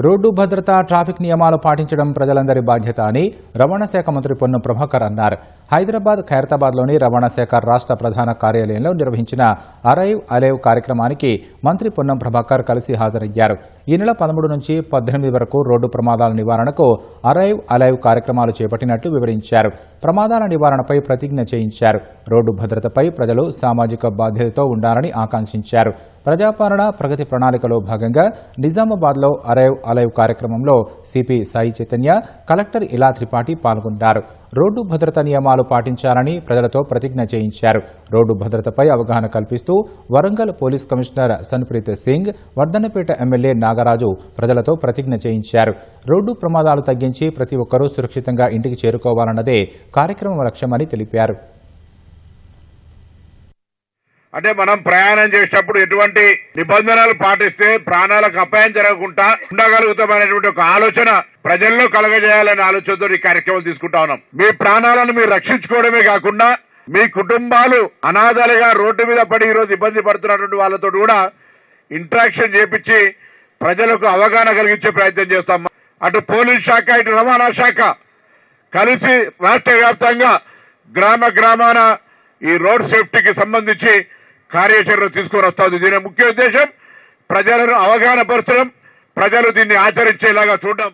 Road భద్రత, traffic నియమాలు పాటించడం ప్రజలందరి బాధ్యత అని రవాణా శాఖ మంత్రి పొన్నం ప్రభాకర్ అన్నారు. హైదరాబాద్, ఖైరతాబాద్లోని రవాణా శాఖ రాష్ట్ర ప్రధాన కార్యాలయంలో నిర్వహించిన అరైవ్ అలైవ్ కార్యక్రమానికి మంత్రి పొన్నం ప్రభాకర్ కలిసి హాజరయ్యారు. ఈ నెల 13 నుంచి 18 వరకు రోడ్డు ప్రమాదాల నివారణకు అరైవ్ అలైవ్ కార్యక్రమాలు చేపట్టినట్టు వివరించారు. ప్రమాదాల నివారణపై ప్రతిజ్ఞ చేయించారు. రోడ్డు భద్రతపై ప్రజలు సామాజిక బాధ్యతతో ఉండాలని ఆకాంక్షించారు. ప్రజాపాలన ప్రగతి ప్రణాళికలో భాగంగా నిజామాబాద్లో అరైవ్ అలైవ్ కార్యక్రమంలో సిపి సాయి చైతన్య, కలెక్టర్ ఇలా త్రిపాఠి పాల్గొన్నారు. రోడ్డు భద్రత నియమాలు పాటించాలని ప్రజలతో ప్రతిజ్ఞ చేయించారు. రోడ్డు భద్రతపై అవగాహన కల్పిస్తూ Warangal police commissioner Sanpreet Singh, Wardhannapet MLA Nagaraju ప్రజలతో ప్రతిజ్ఞ చేయించారు. రోడ్డు ప్రమాదాలు తగ్గించి ప్రతి ఒక్కరూ సురక్షితంగా ఇంటికి చేరుకోవాలన్నదే కార్యక్రమం లక్ష్యమని తెలిపారు. అంటే మనం ప్రయాణం చేసేటప్పుడు ఎటువంటి నిబంధనలు పాటిస్తే ప్రాణాలకు అపాయం జరగకుండా ఉండగలుగుతామనేటువంటి ఒక ఆలోచన ప్రజల్లో కలగజేయాలనే ఆలోచనతో ఈ కార్యక్రమం తీసుకుంటా ఉన్నాం. మీ ప్రాణాలను మీరు రక్షించుకోవడమే కాకుండా మీ కుటుంబాలు అనాథలుగా రోడ్డు మీద పడి ఈరోజు ఇబ్బంది పడుతున్నటువంటి వాళ్ళతో కూడా ఇంటరాక్షన్ చేపించి ప్రజలకు అవగాహన కలిగించే ప్రయత్నం చేస్తాం. అటు పోలీస్ శాఖ, ఇటు రవాణా శాఖ కలిసి రాష్ట్ర వ్యాప్తంగా గ్రామాన ఈ రోడ్ సేఫ్టీకి సంబంధించి కార్యాచరణ తీసుకొని వస్తుంది. దీని ముఖ్య ఉద్దేశం ప్రజలను అవగాహన పరచడం, ప్రజలు దీన్ని ఆచరించేలాగా చూడడం.